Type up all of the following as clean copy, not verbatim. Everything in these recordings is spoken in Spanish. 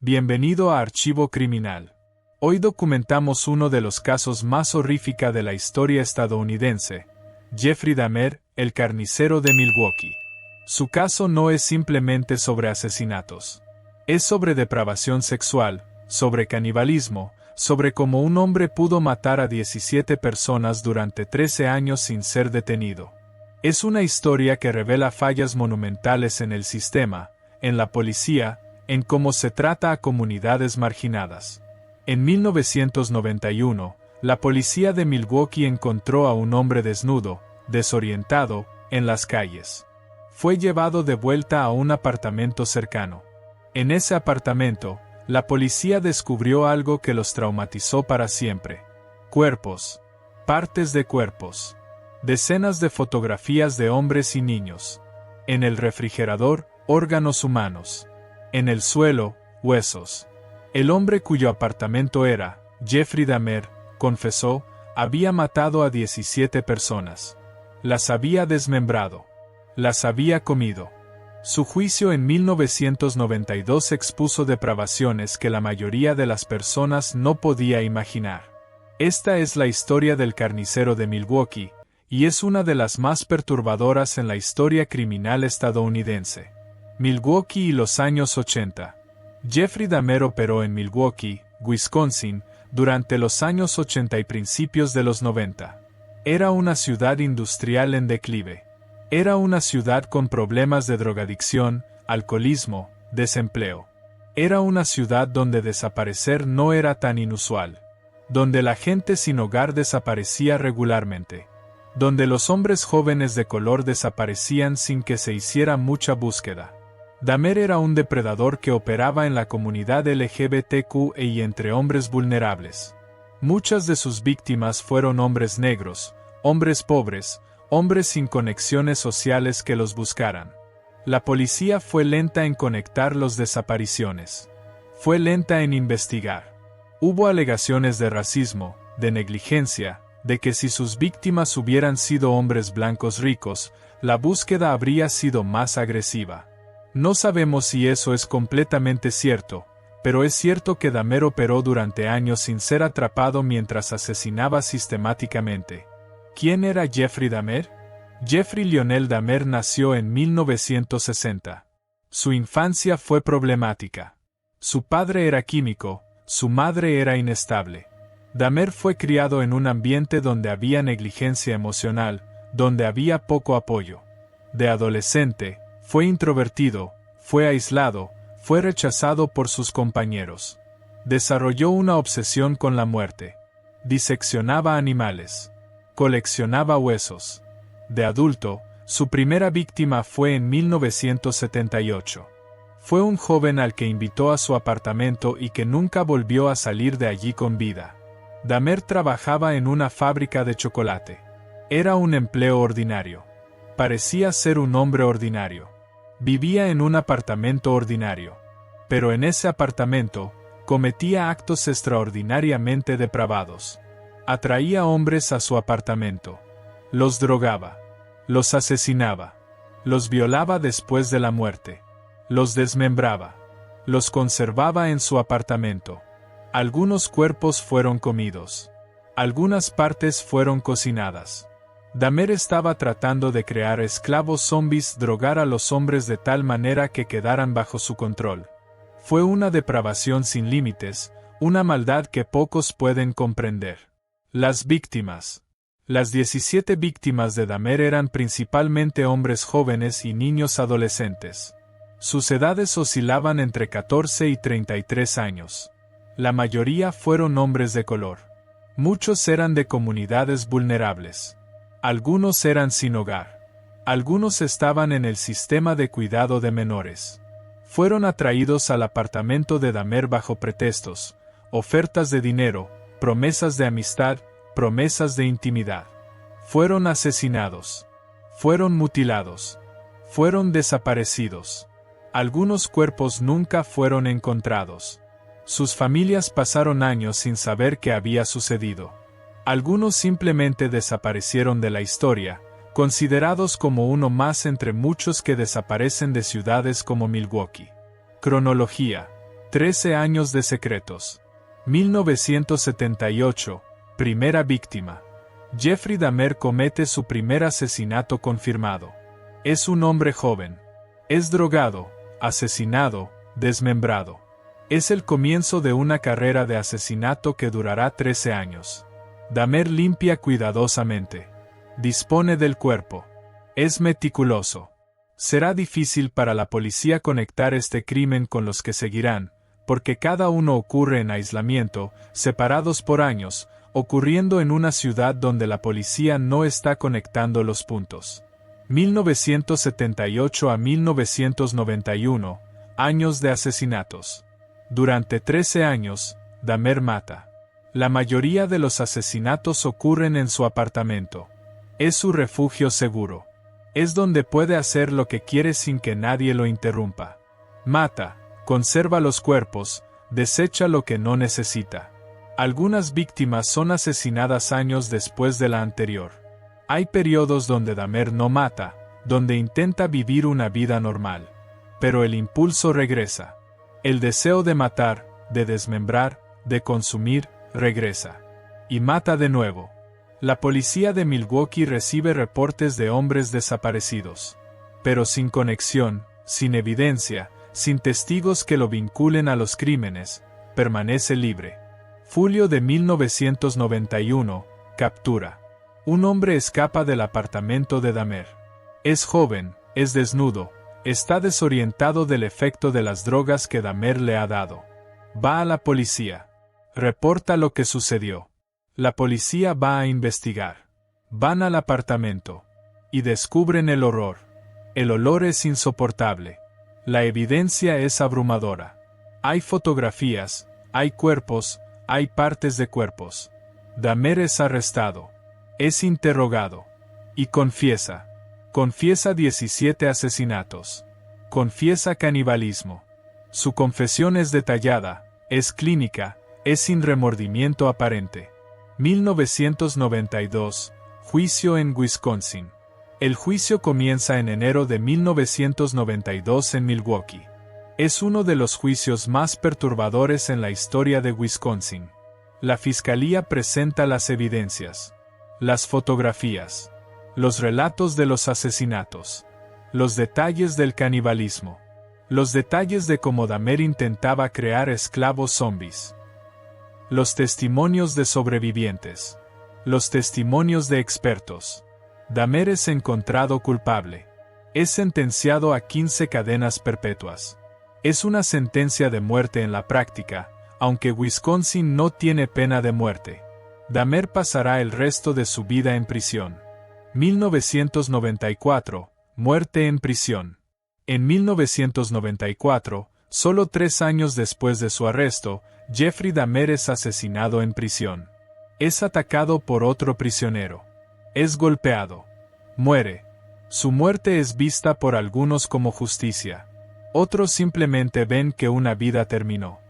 Bienvenido a Archivo Criminal. Hoy documentamos uno de los casos más horríficos de la historia estadounidense, Jeffrey Dahmer, el carnicero de Milwaukee. Su caso no es simplemente sobre asesinatos. Es sobre depravación sexual, sobre canibalismo, sobre cómo un hombre pudo matar a 17 personas durante 13 años sin ser detenido. Es una historia que revela fallas monumentales en el sistema, en la policía, en cómo se trata a comunidades marginadas. En 1991, la policía de Milwaukee encontró a un hombre desnudo, desorientado, en las calles. Fue llevado de vuelta a un apartamento cercano. En ese apartamento, la policía descubrió algo que los traumatizó para siempre. Cuerpos. Partes de cuerpos. Decenas de fotografías de hombres y niños. En el refrigerador, órganos humanos. En el suelo, huesos. El hombre cuyo apartamento era, Jeffrey Dahmer, confesó, había matado a 17 personas. Las había desmembrado. Las había comido. Su juicio en 1992 expuso depravaciones que la mayoría de las personas no podía imaginar. Esta es la historia del carnicero de Milwaukee, y es una de las más perturbadoras en la historia criminal estadounidense. Milwaukee y los años 80. Jeffrey Dahmer operó en Milwaukee, Wisconsin, durante los años 80 y principios de los 90. Era una ciudad industrial en declive. Era una ciudad con problemas de drogadicción, alcoholismo, desempleo. Era una ciudad donde desaparecer no era tan inusual. Donde la gente sin hogar desaparecía regularmente. Donde los hombres jóvenes de color desaparecían sin que se hiciera mucha búsqueda. Dahmer era un depredador que operaba en la comunidad LGBTQ y entre hombres vulnerables. Muchas de sus víctimas fueron hombres negros, hombres pobres, hombres sin conexiones sociales que los buscaran. La policía fue lenta en conectar las desapariciones. Fue lenta en investigar. Hubo alegaciones de racismo, de negligencia, de que si sus víctimas hubieran sido hombres blancos ricos, la búsqueda habría sido más agresiva. No sabemos si eso es completamente cierto, pero es cierto que Dahmer operó durante años sin ser atrapado mientras asesinaba sistemáticamente. ¿Quién era Jeffrey Dahmer? Jeffrey Lionel Dahmer nació en 1960. Su infancia fue problemática. Su padre era químico, su madre era inestable. Dahmer fue criado en un ambiente donde había negligencia emocional, donde había poco apoyo. De adolescente, fue introvertido, fue aislado, fue rechazado por sus compañeros. Desarrolló una obsesión con la muerte. Diseccionaba animales. Coleccionaba huesos. De adulto, su primera víctima fue en 1978. Fue un joven al que invitó a su apartamento y que nunca volvió a salir de allí con vida. Dahmer trabajaba en una fábrica de chocolate. Era un empleo ordinario. Parecía ser un hombre ordinario. Vivía en un apartamento ordinario. Pero en ese apartamento, cometía actos extraordinariamente depravados. Atraía hombres a su apartamento. Los drogaba. Los asesinaba. Los violaba después de la muerte. Los desmembraba. Los conservaba en su apartamento. Algunos cuerpos fueron comidos. Algunas partes fueron cocinadas. Dahmer estaba tratando de crear esclavos zombies, drogar a los hombres de tal manera que quedaran bajo su control. Fue una depravación sin límites, una maldad que pocos pueden comprender. Las víctimas. Las 17 víctimas de Dahmer eran principalmente hombres jóvenes y niños adolescentes. Sus edades oscilaban entre 14 y 33 años. La mayoría fueron hombres de color. Muchos eran de comunidades vulnerables. Algunos eran sin hogar. Algunos estaban en el sistema de cuidado de menores. Fueron atraídos al apartamento de Dahmer bajo pretextos, ofertas de dinero, promesas de amistad, promesas de intimidad. Fueron asesinados. Fueron mutilados. Fueron desaparecidos. Algunos cuerpos nunca fueron encontrados. Sus familias pasaron años sin saber qué había sucedido. Algunos simplemente desaparecieron de la historia, considerados como uno más entre muchos que desaparecen de ciudades como Milwaukee. Cronología. 13 años de secretos. 1978. Primera víctima. Jeffrey Dahmer comete su primer asesinato confirmado. Es un hombre joven. Es drogado, asesinado, desmembrado. Es el comienzo de una carrera de asesinato que durará 13 años. Dahmer limpia cuidadosamente. Dispone del cuerpo. Es meticuloso. Será difícil para la policía conectar este crimen con los que seguirán, porque cada uno ocurre en aislamiento, separados por años, ocurriendo en una ciudad donde la policía no está conectando los puntos. 1978 a 1991, años de asesinatos. Durante 13 años, Dahmer mata. La mayoría de los asesinatos ocurren en su apartamento. Es su refugio seguro. Es donde puede hacer lo que quiere sin que nadie lo interrumpa. Mata, conserva los cuerpos, desecha lo que no necesita. Algunas víctimas son asesinadas años después de la anterior. Hay periodos donde Dahmer no mata, donde intenta vivir una vida normal. Pero el impulso regresa. El deseo de matar, de desmembrar, de consumir, regresa. Y mata de nuevo. La policía de Milwaukee recibe reportes de hombres desaparecidos. Pero sin conexión, sin evidencia, sin testigos que lo vinculen a los crímenes, permanece libre. Julio de 1991, captura. Un hombre escapa del apartamento de Dahmer. Es joven, es desnudo, está desorientado del efecto de las drogas que Dahmer le ha dado. Va a la policía. Reporta lo que sucedió. La policía va a investigar. Van al apartamento. Y descubren el horror. El olor es insoportable. La evidencia es abrumadora. Hay fotografías, hay cuerpos, hay partes de cuerpos. Dahmer es arrestado. Es interrogado. Y confiesa. Confiesa 17 asesinatos. Confiesa canibalismo. Su confesión es detallada, es clínica, es sin remordimiento aparente. 1992. Juicio en Wisconsin. El juicio comienza en enero de 1992 en Milwaukee. Es uno de los juicios más perturbadores en la historia de Wisconsin. La fiscalía presenta las evidencias, las fotografías, los relatos de los asesinatos, los detalles del canibalismo, los detalles de cómo Dahmer intentaba crear esclavos zombies, los testimonios de sobrevivientes, los testimonios de expertos. Dahmer es encontrado culpable. Es sentenciado a 15 cadenas perpetuas. Es una sentencia de muerte en la práctica, aunque Wisconsin no tiene pena de muerte. Dahmer pasará el resto de su vida en prisión. 1994. Muerte en prisión. En 1994, solo 3 años después de su arresto, Jeffrey Dahmer es asesinado en prisión. Es atacado por otro prisionero. Es golpeado. Muere. Su muerte es vista por algunos como justicia. Otros simplemente ven que una vida terminó.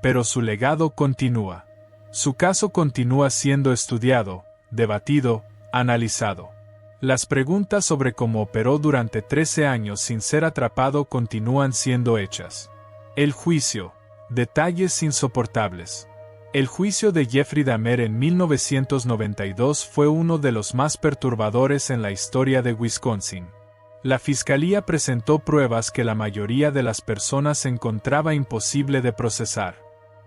Pero su legado continúa. Su caso continúa siendo estudiado, debatido, analizado. Las preguntas sobre cómo operó durante 13 años sin ser atrapado continúan siendo hechas. El juicio. Detalles insoportables. El juicio de Jeffrey Dahmer en 1992 fue uno de los más perturbadores en la historia de Wisconsin. La fiscalía presentó pruebas que la mayoría de las personas encontraba imposible de procesar.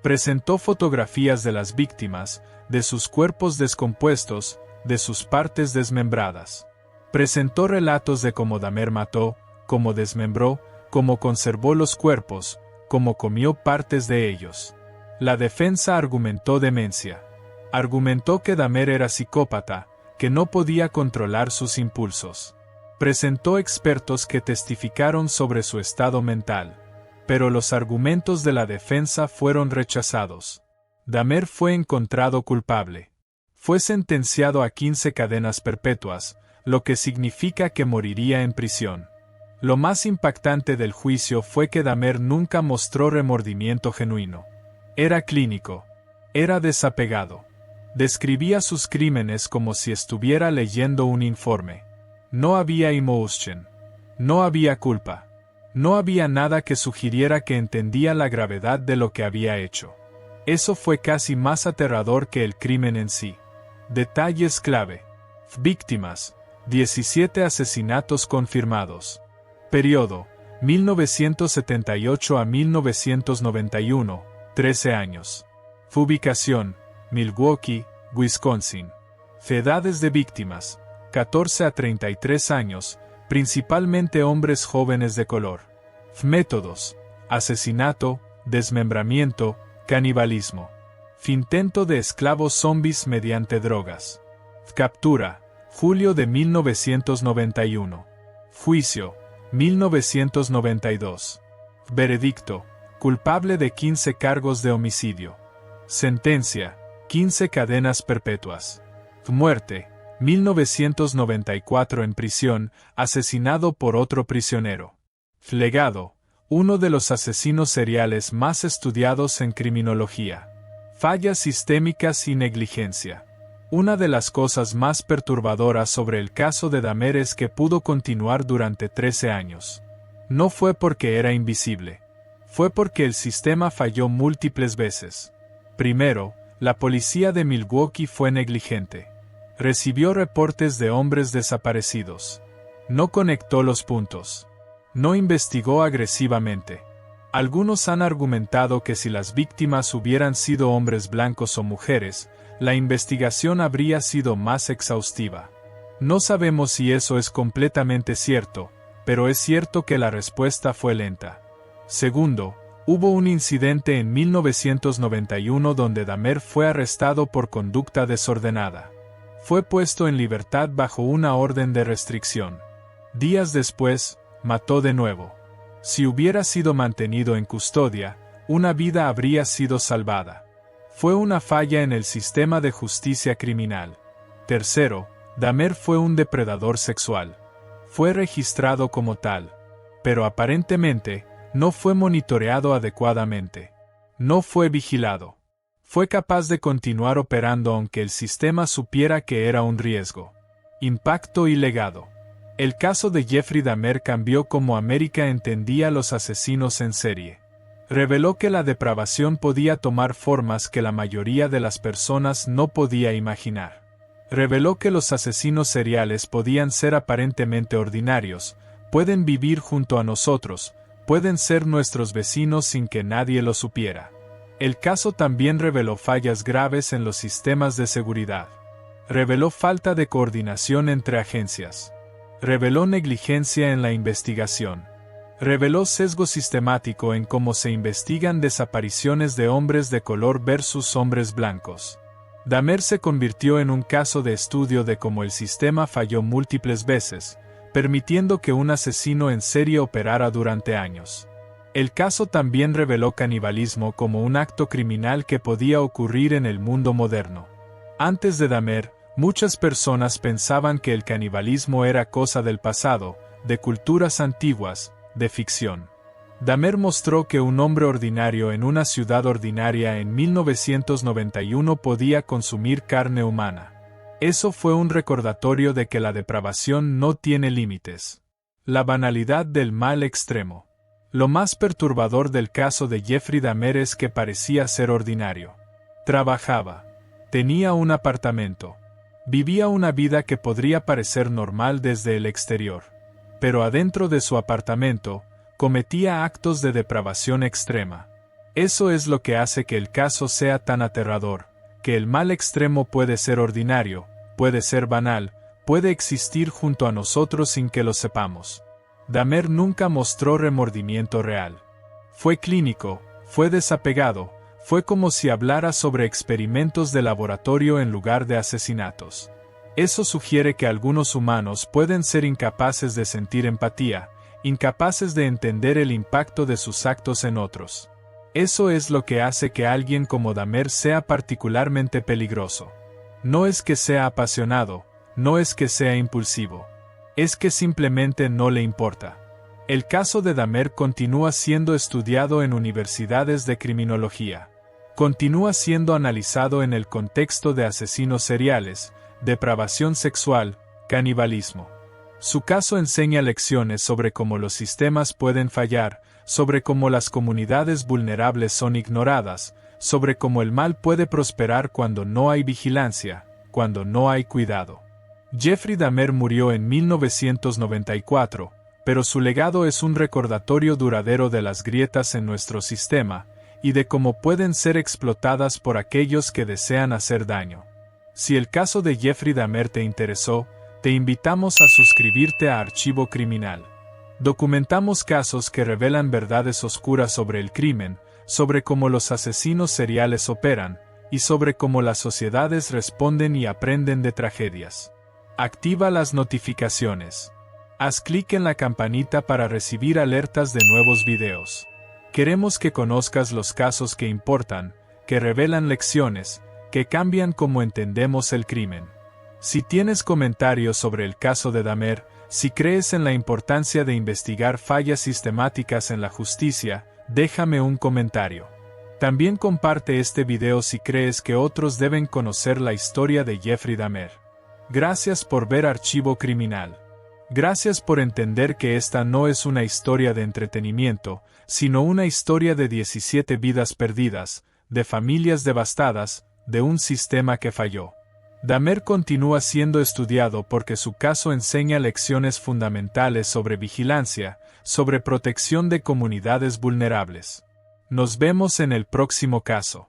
Presentó fotografías de las víctimas, de sus cuerpos descompuestos, de sus partes desmembradas. Presentó relatos de cómo Dahmer mató, cómo desmembró, cómo conservó los cuerpos, cómo comió partes de ellos. La defensa argumentó demencia. Argumentó que Dahmer era psicópata, que no podía controlar sus impulsos. Presentó expertos que testificaron sobre su estado mental. Pero los argumentos de la defensa fueron rechazados. Dahmer fue encontrado culpable. Fue sentenciado a 15 cadenas perpetuas, lo que significa que moriría en prisión. Lo más impactante del juicio fue que Dahmer nunca mostró remordimiento genuino. Era clínico. Era desapegado. Describía sus crímenes como si estuviera leyendo un informe. No había emotion. No había culpa. No había nada que sugiriera que entendía la gravedad de lo que había hecho. Eso fue casi más aterrador que el crimen en sí. Detalles clave. Víctimas: 17 asesinatos confirmados. Periodo: 1978 a 1991, 13 años. Ubicación: Milwaukee, Wisconsin. Edades de víctimas: 14 a 33 años, principalmente hombres jóvenes de color. Métodos: asesinato, desmembramiento, canibalismo. Intento de esclavos zombies mediante drogas. Captura: julio de 1991. Juicio: 1992. Veredicto: culpable de 15 cargos de homicidio. Sentencia: 15 cadenas perpetuas. Muerte: 1994 en prisión, asesinado por otro prisionero. Legado: uno de los asesinos seriales más estudiados en criminología. Fallas sistémicas y negligencia. Una de las cosas más perturbadoras sobre el caso de Dahmer es que pudo continuar durante 13 años. No fue porque era invisible. Fue porque el sistema falló múltiples veces. Primero, la policía de Milwaukee fue negligente. Recibió reportes de hombres desaparecidos. No conectó los puntos. No investigó agresivamente. Algunos han argumentado que si las víctimas hubieran sido hombres blancos o mujeres, la investigación habría sido más exhaustiva. No sabemos si eso es completamente cierto, pero es cierto que la respuesta fue lenta. Segundo, hubo un incidente en 1991 donde Dahmer fue arrestado por conducta desordenada. Fue puesto en libertad bajo una orden de restricción. Días después, mató de nuevo. Si hubiera sido mantenido en custodia, una vida habría sido salvada. Fue una falla en el sistema de justicia criminal. Tercero, Dahmer fue un depredador sexual. Fue registrado como tal, pero aparentemente, no fue monitoreado adecuadamente. No fue vigilado. Fue capaz de continuar operando aunque el sistema supiera que era un riesgo. Impacto y legado. El caso de Jeffrey Dahmer cambió cómo América entendía a los asesinos en serie. Reveló que la depravación podía tomar formas que la mayoría de las personas no podía imaginar. Reveló que los asesinos seriales podían ser aparentemente ordinarios, pueden vivir junto a nosotros, pueden ser nuestros vecinos sin que nadie lo supiera. El caso también reveló fallas graves en los sistemas de seguridad. Reveló falta de coordinación entre agencias. Reveló negligencia en la investigación. Reveló sesgo sistemático en cómo se investigan desapariciones de hombres de color versus hombres blancos. Dahmer se convirtió en un caso de estudio de cómo el sistema falló múltiples veces, permitiendo que un asesino en serie operara durante años. El caso también reveló canibalismo como un acto criminal que podía ocurrir en el mundo moderno. Antes de Dahmer, muchas personas pensaban que el canibalismo era cosa del pasado, de culturas antiguas, de ficción. Dahmer mostró que un hombre ordinario en una ciudad ordinaria en 1991 podía consumir carne humana. Eso fue un recordatorio de que la depravación no tiene límites. La banalidad del mal extremo. Lo más perturbador del caso de Jeffrey Dahmer es que parecía ser ordinario. Trabajaba. Tenía un apartamento. Vivía una vida que podría parecer normal desde el exterior. Pero adentro de su apartamento, cometía actos de depravación extrema. Eso es lo que hace que el caso sea tan aterrador, que el mal extremo puede ser ordinario, puede ser banal, puede existir junto a nosotros sin que lo sepamos. Dahmer nunca mostró remordimiento real. Fue clínico, fue desapegado, fue como si hablara sobre experimentos de laboratorio en lugar de asesinatos. Eso sugiere que algunos humanos pueden ser incapaces de sentir empatía, incapaces de entender el impacto de sus actos en otros. Eso es lo que hace que alguien como Dahmer sea particularmente peligroso. No es que sea apasionado, no es que sea impulsivo. Es que simplemente no le importa. El caso de Dahmer continúa siendo estudiado en universidades de criminología. Continúa siendo analizado en el contexto de asesinos seriales, depravación sexual, canibalismo. Su caso enseña lecciones sobre cómo los sistemas pueden fallar, sobre cómo las comunidades vulnerables son ignoradas, sobre cómo el mal puede prosperar cuando no hay vigilancia, cuando no hay cuidado. Jeffrey Dahmer murió en 1994, pero su legado es un recordatorio duradero de las grietas en nuestro sistema, y de cómo pueden ser explotadas por aquellos que desean hacer daño. Si el caso de Jeffrey Dahmer te interesó, te invitamos a suscribirte a Archivo Criminal. Documentamos casos que revelan verdades oscuras sobre el crimen, sobre cómo los asesinos seriales operan, y sobre cómo las sociedades responden y aprenden de tragedias. Activa las notificaciones. Haz clic en la campanita para recibir alertas de nuevos videos. Queremos que conozcas los casos que importan, que revelan lecciones, que cambian cómo entendemos el crimen. Si tienes comentarios sobre el caso de Dahmer, si crees en la importancia de investigar fallas sistemáticas en la justicia, déjame un comentario. También comparte este video si crees que otros deben conocer la historia de Jeffrey Dahmer. Gracias por ver Archivo Criminal. Gracias por entender que esta no es una historia de entretenimiento, sino una historia de 17 vidas perdidas, de familias devastadas, de un sistema que falló. Dahmer continúa siendo estudiado porque su caso enseña lecciones fundamentales sobre vigilancia, sobre protección de comunidades vulnerables. Nos vemos en el próximo caso.